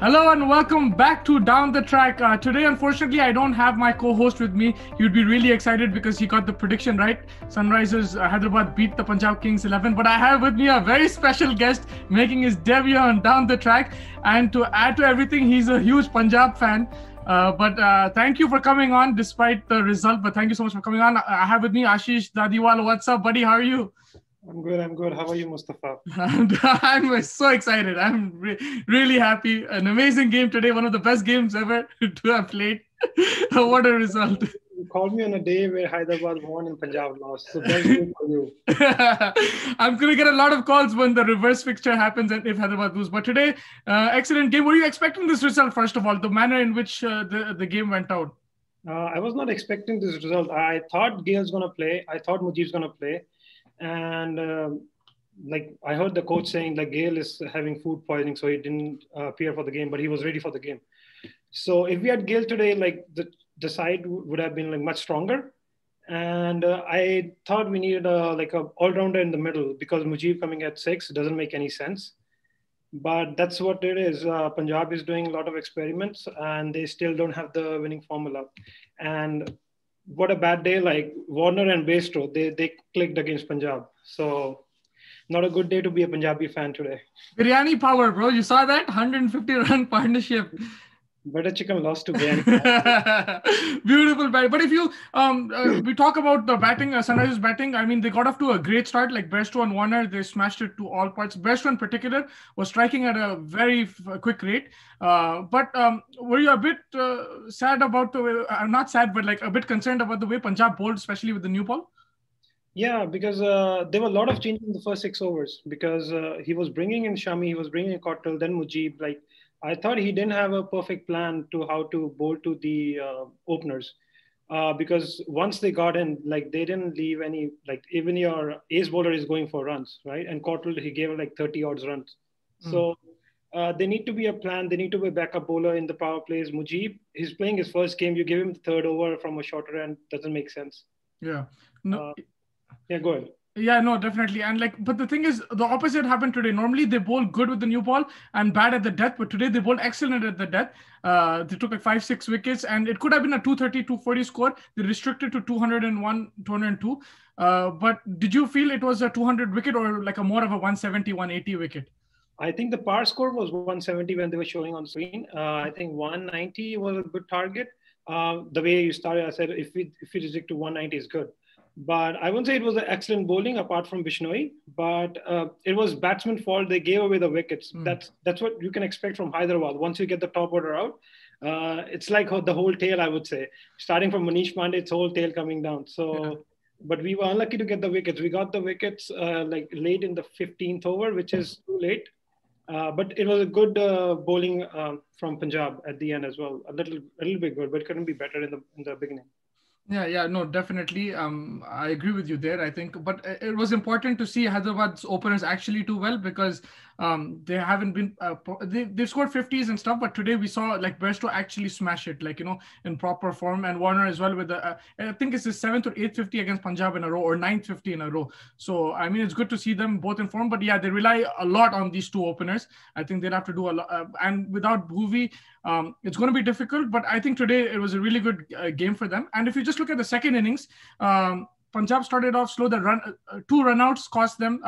Hello and welcome back to Down the Track. Today, unfortunately, I don't have my co-host with me. He would be really excited because he got the prediction right. Sunrisers Hyderabad beat the Punjab Kings 11. But I have with me a very special guest making his debut on Down the Track. And to add to everything, he's a huge Punjab fan. But thank you for coming on despite the result. But thank you so much for coming on. I have with me Ashish Dadiwal. What's up, buddy? How are you? I'm good. How are you, Mustafa? I'm so excited. I'm really happy. An amazing game today. One of the best games ever to have played. What a result. You called me on a day where Hyderabad won and Punjab lost. So that's good for you. I'm going to get a lot of calls when the reverse fixture happens and if Hyderabad lose. But today, excellent game. Were you expecting this result, first of all, the manner in which the game went out? I was not expecting this result. I thought Gale's going to play. I thought Mujib's going to play. And I heard the coach saying like Gale is having food poisoning, so he didn't appear for the game, but he was ready for the game. So if we had Gale today, like the side would have been like much stronger. And I thought we needed a all-rounder in the middle because Mujib coming at 6 doesn't make any sense. But that's what it is. Punjab is doing a lot of experiments and they still don't have the winning formula. And what a bad day, like Warner and Bairstow, they clicked against Punjab. So not a good day to be a Punjabi fan today. Biryani power, bro. You saw that? 150-run partnership. Better chicken lost to Biryani. Beautiful bat. But if you we talk about the batting, Sunrisers batting, I mean, they got off to a great start. Like Bairstow and Warner, they smashed it to all parts. Bairstow in particular was striking at a very quick rate. But were you a bit sad about the way, not sad, but like a bit concerned about the way Punjab bowled, especially with the new ball? Yeah, because there were a lot of changes in the first 6 overs because he was bringing in Shami, he was bringing in Cottrell, then Mujib. Like I thought he didn't have a perfect plan to how to bowl to the openers because once they got in, like they didn't leave any, like even your ace bowler is going for runs, right? And Cottrell, he gave like 30 odds runs. So they need to be a plan. They need to be a backup bowler in the power plays. Mujib, he's playing his first game. You give him the third over from a shorter end, doesn't make sense. Yeah. No. Yeah, go ahead. Yeah, no, definitely. And but the thing is, the opposite happened today. Normally they bowl good with the new ball and bad at the death, but today they bowled excellent at the death. They took like 5-6 wickets and it could have been a 230, 240 score. They restricted to 201, 202. But did you feel it was a 200 wicket or like a more of a 170, 180 wicket? I think the par score was 170 when they were showing on screen. I think 190 was a good target. The way you started, I said, if we restrict to 190 is good. But I wouldn't say it was an excellent bowling apart from Bishnoi, but it was batsman's fault. They gave away the wickets. That's what you can expect from Hyderabad. Once you get the top order out, it's like the whole tail, I would say. Starting from Manish Pandey, it's whole tail coming down. So, but we were unlucky to get the wickets. We got the wickets like late in the 15th over, which is too late. But it was a good bowling from Punjab at the end as well. A little bit good, but it couldn't be better in the beginning. Yeah, no, definitely. I agree with you there, I think. But it was important to see Hyderabad's openers actually do well because they haven't been, they've scored 50s and stuff, but today we saw like Bairstow actually smash it, like, in proper form, and Warner as well with I think it's his 7th or 8th 50 against Punjab in a row or 9th 50 in a row. So, I mean, it's good to see them both in form, but yeah, they rely a lot on these two openers. I think they'll have to do a lot. And without Bhuvi, it's going to be difficult, but I think today it was a really good game for them. And if you just look at the second innings, Punjab started off slow. The 2 runouts cost them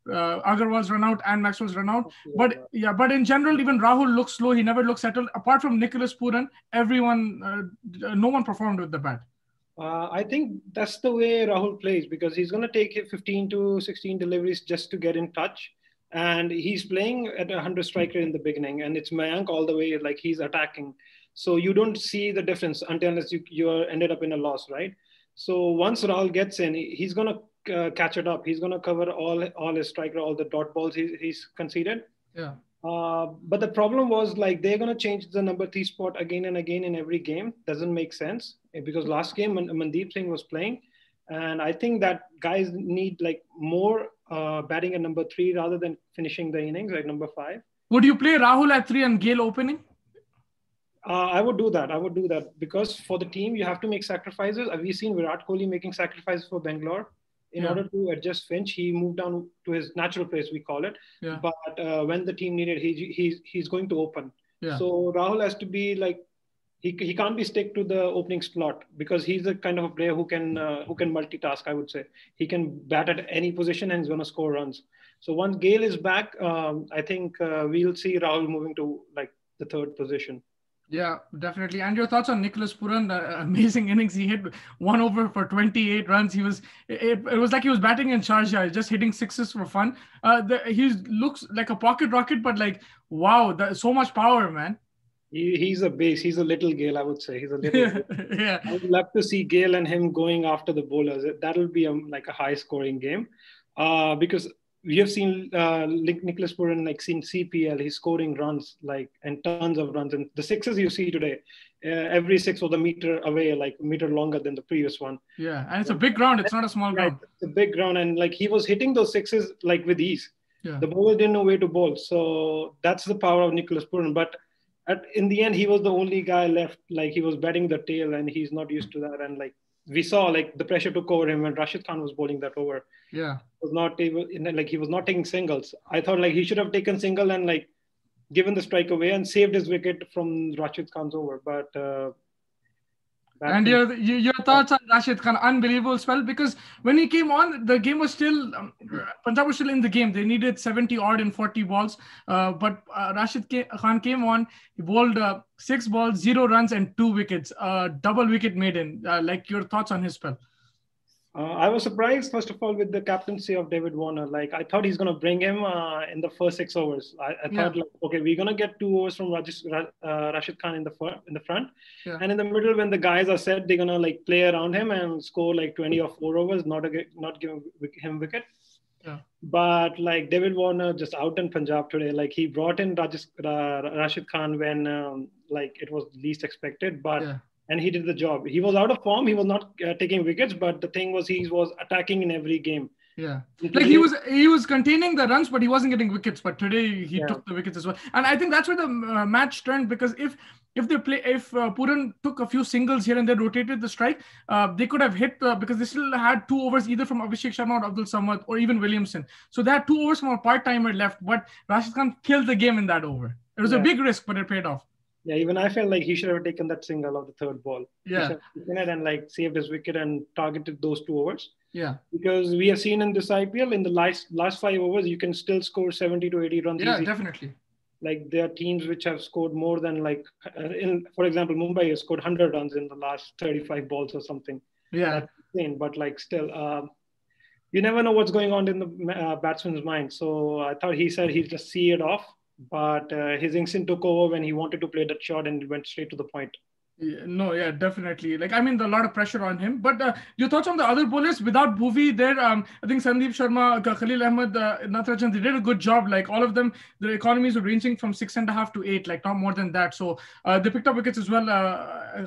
Agarwal's run out and Maxwell's run out. But in general, even Rahul looks slow. He never looks settled. Apart from Nicholas Pooran, no one performed with the bat. I think that's the way Rahul plays because he's going to take 15 to 16 deliveries just to get in touch. And he's playing at 100 striker in the beginning, and it's Mayank all the way, like he's attacking. So you don't see the difference unless you ended up in a loss, right? So once Rahul gets in, he's going to catch it up. He's going to cover all his striker, all the dot balls he's conceded. Yeah. But the problem was like they're going to change the number 3 spot again and again in every game. Doesn't make sense because last game Mandeep Singh was playing. And I think that guys need like more batting at number 3 rather than finishing the innings like number 5. Would you play Rahul at 3 and Gale opening? I would do that because for the team, you have to make sacrifices. We've seen Virat Kohli making sacrifices for Bangalore. In order to adjust Finch, he moved down to his natural place, we call it. Yeah. But when the team needed, he's going to open. Yeah. So Rahul has to be like he can't be stick to the opening slot because he's the kind of a player who can multitask. I would say he can bat at any position and he's going to score runs. So once Gale is back, I think we'll see Rahul moving to like the third position. Yeah, definitely. And your thoughts on Nicholas Pooran? Amazing innings. He hit 1 over for 28 runs. It was like he was batting in Sharjah, just hitting sixes for fun. He looks like a pocket rocket, but like, wow, so much power, man. He's a base. He's a little Gale, I would say. He's a little. Yeah. I would love to see Gale and him going after the bowlers. That'll be like a high scoring game, because we have seen Nicholas Pooran like in CPL. He's scoring runs like and tons of runs. And the sixes you see today, every six was a meter away, like a meter longer than the previous one. Yeah, and it's a big ground. It's not a small ground. It's a big ground, and like he was hitting those sixes like with ease. Yeah. The bowler didn't know where to bowl. So that's the power of Nicholas Pooran. But in the end, he was the only guy left. Like he was batting the tail, and he's not used to that. And like we saw, like the pressure took over him when Rashid Khan was bowling that over. Yeah, was not able. Like he was not taking singles. I thought like he should have taken single and like given the strike away and saved his wicket from Rashid Khan's over. But and your thoughts on Rashid Khan? Unbelievable spell, because when he came on, the game was still Punjab was still in the game. They needed 70 odd in 40 balls, but Rashid Khan came on. He bowled 6 balls, 0 runs, and 2 wickets. Double wicket maiden. Like your thoughts on his spell? I was surprised, first of all, with the captaincy of David Warner. Like, I thought he's going to bring him in the first 6 overs. I thought, like, okay, we're going to get 2 overs from Rashid Khan in the front. Yeah. And in the middle, when the guys are set, they're going to, like, play around him and score, like, 20 or 4 overs, not giving him wicket. Yeah. But, like, David Warner just out in Punjab today. Like, he brought in Rashid Khan when, like, it was least expected. But... Yeah. And he did the job. He was out of form. He was not taking wickets, but the thing was he was attacking in every game. Yeah, like he was containing the runs, but he wasn't getting wickets. But today he took the wickets as well. And I think that's where the match turned, because if Pooran took a few singles here and they rotated the strike, they could have hit because they still had 2 overs either from Abhishek Sharma or Abdul Samad or even Williamson. So they had 2 overs from a part-timer left, but Rashid Khan killed the game in that over. It was a big risk, but it paid off. Yeah, even I felt like he should have taken that single of the 3rd ball. Yeah. He should have taken it and like saved his wicket and targeted those 2 overs. Yeah. Because we have seen in this IPL, in the last 5 overs, you can still score 70 to 80 runs. Yeah, easy. Definitely. Like there are teams which have scored more than like, for example, Mumbai has scored 100 runs in the last 35 balls or something. Yeah. That's insane. But like still, you never know what's going on in the batsman's mind. So I thought he said he'd just see it off. But his instinct took over when he wanted to play that shot and went straight to the point. Yeah, definitely. Like, I mean, a lot of pressure on him. But your thoughts on the other bowlers without Bhuvi there? I think Sandeep Sharma, Khalil Ahmed, Natarajan, they did a good job. Like all of them, their economies were ranging from 6.5 to 8, like not more than that. So they picked up wickets as well.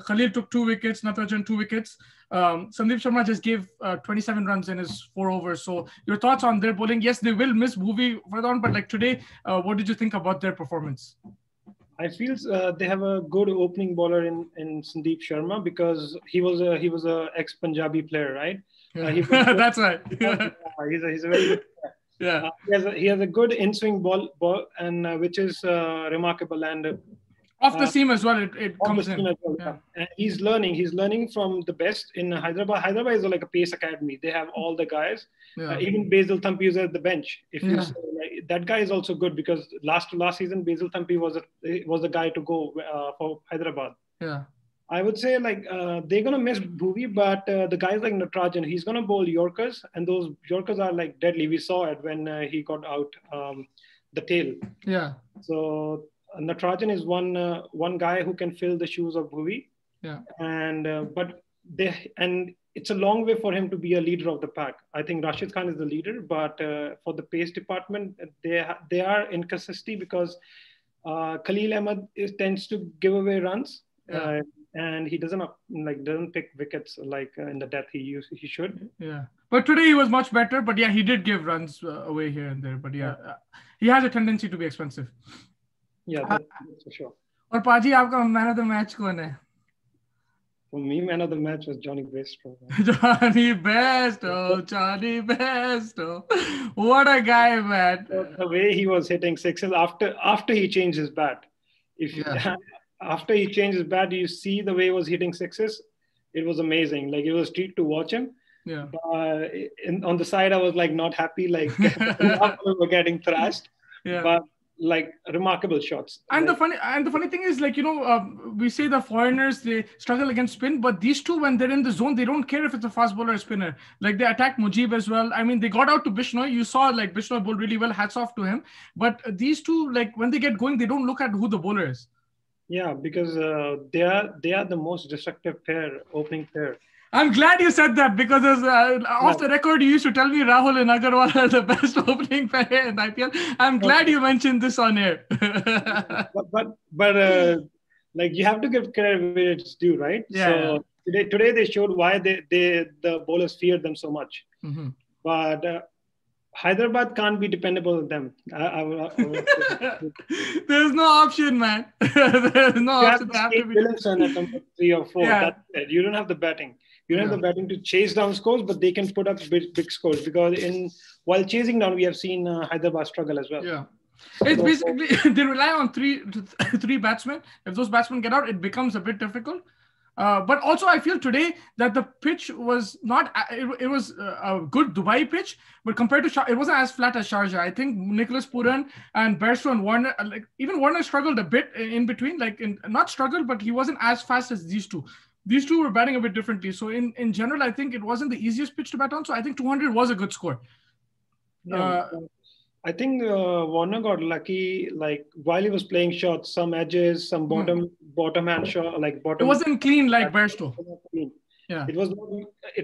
Khalil took 2 wickets, Natarajan 2 wickets. Sandeep Sharma just gave 27 runs in his 4 overs. So your thoughts on their bowling? Yes, they will miss Bhuvi further on, but like today, what did you think about their performance? I feel they have a good opening bowler in Sandeep Sharma, because he was a ex-Punjabi player, right? That's right. He's a very good player. Yeah. He has a good in-swing ball and which is remarkable, and off the seam as well. It comes in. Well. Yeah. And he's learning from the best in Hyderabad. Hyderabad is like a pace academy. They have all the guys. Even Basil Thampi is at the bench. If you say, like, that guy is also good, because last season Basil Thampi was the guy to go for Hyderabad. Yeah. I would say like they're gonna miss Bhuvi, but the guys like Natarajan, he's gonna bowl Yorkers, and those Yorkers are like deadly. We saw it when he got out the tail. Yeah. So Natarajan is one guy who can fill the shoes of Bhuvi. Yeah. And but it's a long way for him to be a leader of the pack. I think Rashid Khan is the leader, but for the pace department, they are inconsistent, because Khalil Ahmed tends to give away runs. Yeah. And he doesn't pick wickets like in the depth he should. Yeah, but today he was much better. But yeah, he did give runs away here and there. But he has a tendency to be expensive. Yeah, that's for sure. और पाजी आपका man of the match कौन है? For me, man of the match was Johnny Bairstow. Johnny Bairstow. What a guy, man. The way he was hitting sixes after he changed his bat. If Yeah. after he changed his bat, you see the way he was hitting sixes. It was amazing. Like it was a treat to watch him. Yeah. But on the side, I was like not happy. Like we were getting thrashed, Yeah. but like remarkable shots. And Like the funny thing is, like, we say the foreigners, they struggle against spin, but these two, when they're in the zone, they don't care if it's a fast bowler or a spinner. Like, they attacked Mujib as well. I mean, they got out to Bishnoi. You saw, like, Bishnoi bowled really well. Hats off to him. But these two, like, when they get going, they don't look at who the bowler is. yeah, because they are the most destructive pair, opening pair. I'm glad you said that, because Yeah. off the record, you used to tell me Rahul and Agarwal are the best opening pair in IPL. I'm glad you mentioned this on air. but like you have to give credit where it's due, right? Yeah, yeah. So today they showed why the bowlers feared them so much. Mm-hmm. But Hyderabad can't be dependable on them. I would say. There's no option, man. There's no You have option. to They have to Kate be. Williamson at number 3 or 4. Yeah. That's it. You don't have the batting. You don't Yeah. have the batting to chase down scores, but they can put up big scores because while chasing down, we have seen Hyderabad struggle as well. Yeah. It's basically they rely on three batsmen. If those batsmen get out, it becomes a bit difficult. But also, I feel today that the pitch was not. It was a good Dubai pitch, but compared to it wasn't as flat as Sharjah. I think Nicholas Pooran and Bairstow and Warner, like even Warner struggled a bit in between. Like not struggled, but he wasn't as fast as these two. These two were batting a bit differently. So in general, I think it wasn't the easiest pitch to bat on. So I think 200 was a good score. Yeah. I think Warner got lucky. Like while he was playing shots, some edges, some bottom hand shot, like bottom. It wasn't clean like Bairstow. Yeah. It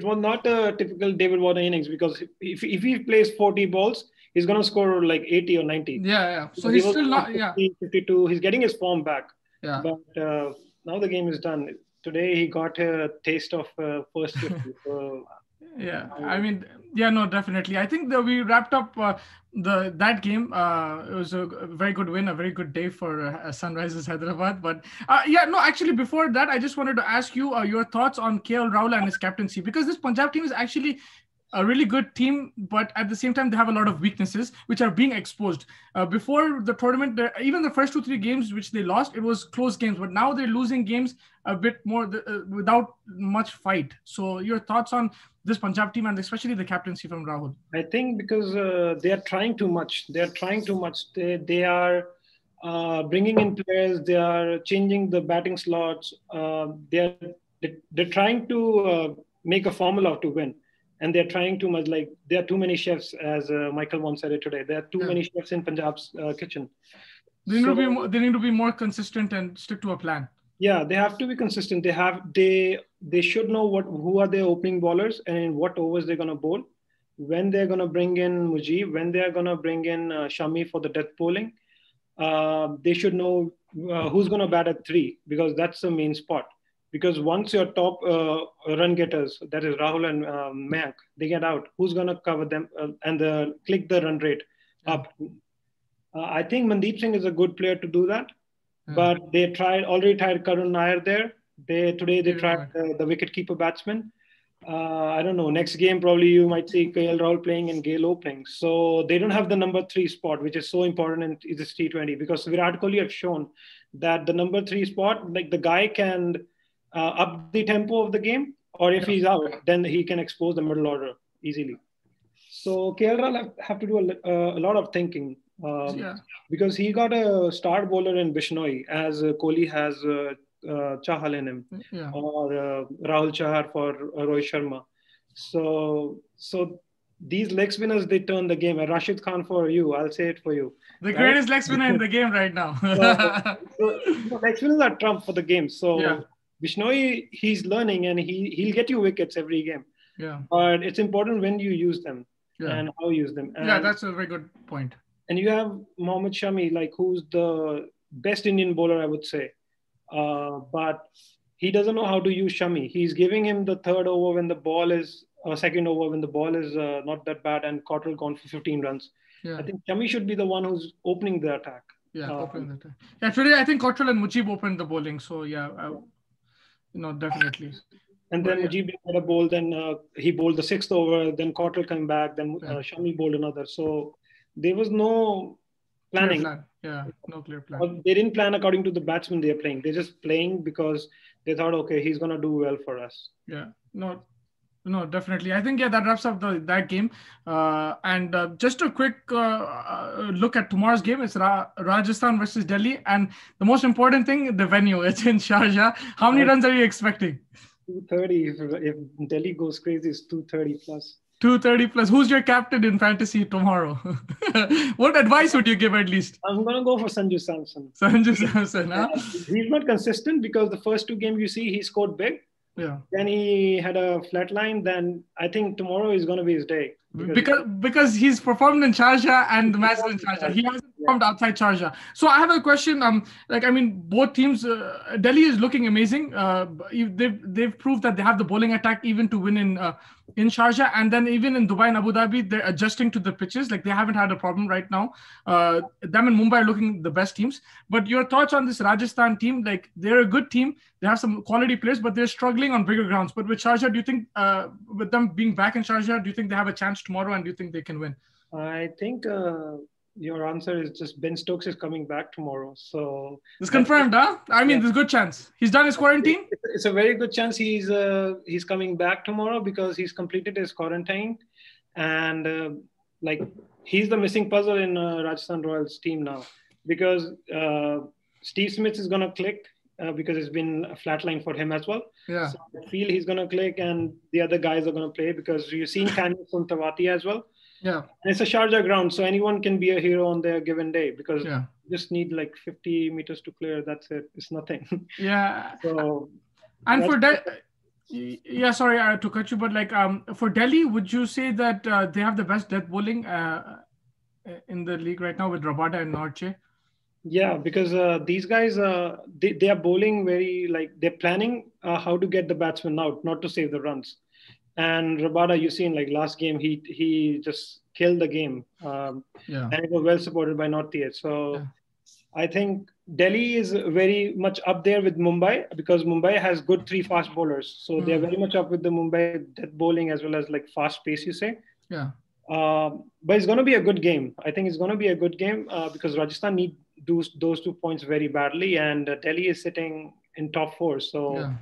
was not a typical David Warner innings, because if he plays 40 balls, he's gonna score like 80 or 90. Yeah. So he's still not. 50, yeah. 52. He's getting his form back. Yeah. But now the game is done. Today he got a taste of first 50. So. Yeah, I mean, yeah, no, definitely. I think that we wrapped up that game. It was a very good win, a very good day for Sunrisers Hyderabad. But yeah, no, actually, before that, I just wanted to ask you your thoughts on KL Rahul and his captaincy, because this Punjab team is actually a really good team, but at the same time, they have a lot of weaknesses which are being exposed. Before the tournament, even the first 2-3 games which they lost, it was close games, but now they're losing games a bit more without much fight. So your thoughts on this Punjab team and especially the captaincy from Rahul? I think because they are trying too much. They are trying too much. They are bringing in players. They are changing the batting slots. They're trying to make a formula to win. And they're trying too much. Like there are too many chefs, as Michael once said it today. There are too many chefs in Punjab's kitchen. They need to be more consistent and stick to a plan. Yeah, they have to be consistent. They should know who are their opening bowlers and in what overs they're gonna bowl. When they're gonna bring in Mujib, when they're gonna bring in Shami for the death bowling. They should know who's gonna bat at 3, because that's the main spot. Because once your top run getters, that is Rahul and Mayank, they get out, who's going to cover them and click the run rate up? I think Mandeep Singh is a good player to do that, but they already tried Karun Nair there. Today they tried the wicketkeeper batsman. I don't know. Next game, probably you might see KL Rahul playing and Gale opening. So they don't have the number 3 spot, which is so important in this T20, because Virat Kohli have shown that the number 3 spot, like the guy can up the tempo of the game, or if he's out, then he can expose the middle order easily. So KL Rahul have to do a lot of thinking because he got a star bowler in Bishnoi, as Kohli has Chahal in him, or Rahul Chahar for Rohit Sharma. So these leg spinners, they turn the game. Rashid Khan for you, I'll say it for you. The greatest leg spinner in the game right now. so leg spinners are trump for the game. So Bishnoi, he's learning and he'll get you wickets every game. Yeah. But it's important when you use them and how you use them. And, that's a very good point. And you have Mohammad Shami, like who's the best Indian bowler, I would say. But he doesn't know how to use Shami. He's giving him the third over when the ball is, second over when the ball is not that bad, and Cottrell gone for 15 runs. Yeah. I think Shami should be the one who's opening the attack. Opening the attack. Yeah, today I think Cottrell and Mujib opened the bowling. So definitely. And then Mujib had a bowl, then he bowled the 6th over, then Cottrell came back, then Shami bowled another. So there was no planning. Plan. Yeah, no clear plan. Or they didn't plan according to the batsman they're playing. They're just playing because they thought, okay, he's gonna do well for us. Yeah, no, definitely. I think that wraps up that game. And just a quick look at tomorrow's game. It's Rajasthan versus Delhi, and the most important thing, the venue. It's in Sharjah. How many runs are you expecting? 230. If Delhi goes crazy, it's 230 plus. 230 plus. Who's your captain in fantasy tomorrow? What advice would you give at least? I'm gonna go for Sanju Samson. Sanju Samson, huh? He's not consistent because the first two games you see he scored big. Yeah. Then he had a flat line. Then I think tomorrow is gonna be his day. Because he's performed in Sharjah and the match is in Sharjah. He hasn't performed outside Sharjah. So I have a question. Both teams, Delhi is looking amazing. They've proved that they have the bowling attack even to win in Sharjah, and then even in Dubai and Abu Dhabi, they're adjusting to the pitches. Like they haven't had a problem right now. Them and Mumbai are looking the best teams. But your thoughts on this Rajasthan team? Like they're a good team. They have some quality players, but they're struggling on bigger grounds. But with Sharjah, do you think with them being back in Sharjah, do you think they have a chance tomorrow, and do you think they can win? I think your answer is just Ben Stokes is coming back tomorrow. So it's confirmed, huh? I mean, there's a good chance. He's done his quarantine? It's a very good chance he's coming back tomorrow because he's completed his quarantine. And he's the missing puzzle in Rajasthan Royals team now. Because Steve Smith is going to click because it's been a flat line for him as well. Yeah. So I feel he's going to click and the other guys are going to play because you've seen Kanye Suntawati as well. Yeah. And it's a Sharjah ground, so anyone can be a hero on their given day because you just need like 50 meters to clear. That's it. It's nothing. Yeah. So, and for that, sorry to cut you, but for Delhi, would you say that they have the best death bowling in the league right now with Rabada and Norche? Yeah, because these guys, they are bowling they're planning how to get the batsman out, not to save the runs. And Rabada, you seen last game, he just killed the game. And it was well supported by Northeast. So I think Delhi is very much up there with Mumbai because Mumbai has good 3 fast bowlers. So they're very much up with the Mumbai death bowling as well as fast pace, you say. Yeah. But it's going to be a good game. I think it's going to be a good game because Rajasthan need those 2 points very badly. And Delhi is sitting in top 4. So...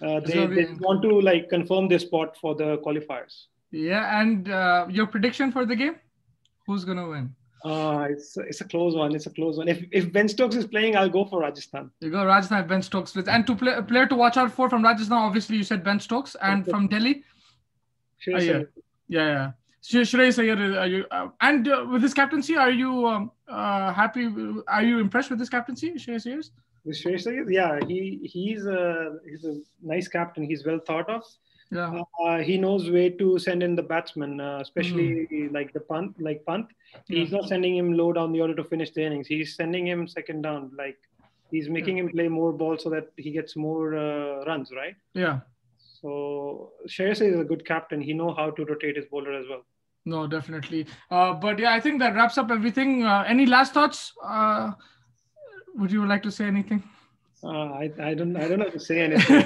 They want to confirm their spot for the qualifiers. Yeah, and your prediction for the game? Who's gonna win? It's a close one. It's a close one. If Ben Stokes is playing, I'll go for Rajasthan. You go Rajasthan, Ben Stokes. And to play a player to watch out for from Rajasthan, obviously you said Ben Stokes, and from Delhi. Yeah. Shreyas Iyer, are you? And with his captaincy, are you happy? Are you impressed with his captaincy, Shreyas Iyer? Yeah, he's a nice captain. He's well thought of. Yeah. He knows where to send in the batsman, especially the punt. He's not sending him low down the order to finish the innings. He's sending him second down. He's making him play more balls so that he gets more runs, right? Yeah. So Shreyas is a good captain. He knows how to rotate his bowler as well. No, definitely. But yeah, I think that wraps up everything. Any last thoughts? Would you like to say anything? I don't know to say anything.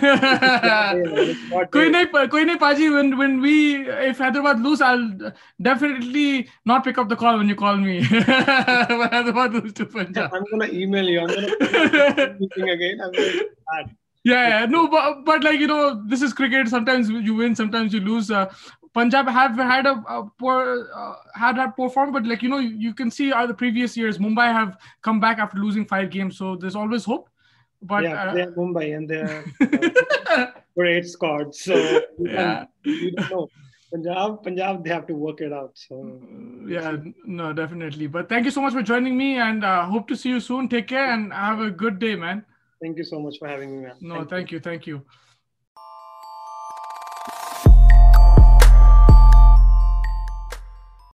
Koi nahi, Paji. If Hyderabad lose, I'll definitely not pick up the call when you call me. When Hyderabad lose to Punjab. I'm gonna email you. I'm gonna meeting again. I'm gonna add. Yeah. No, but this is cricket. Sometimes you win, sometimes you lose. Punjab have had a poor form, but you can see the previous years Mumbai have come back after losing 5 games, so there's always hope. But they're Mumbai and they're great squad, so you don't know. Punjab, they have to work it out. So no, definitely. But thank you so much for joining me, and hope to see you soon. Take care and have a good day, man. Thank you so much for having me, man. No, thank you.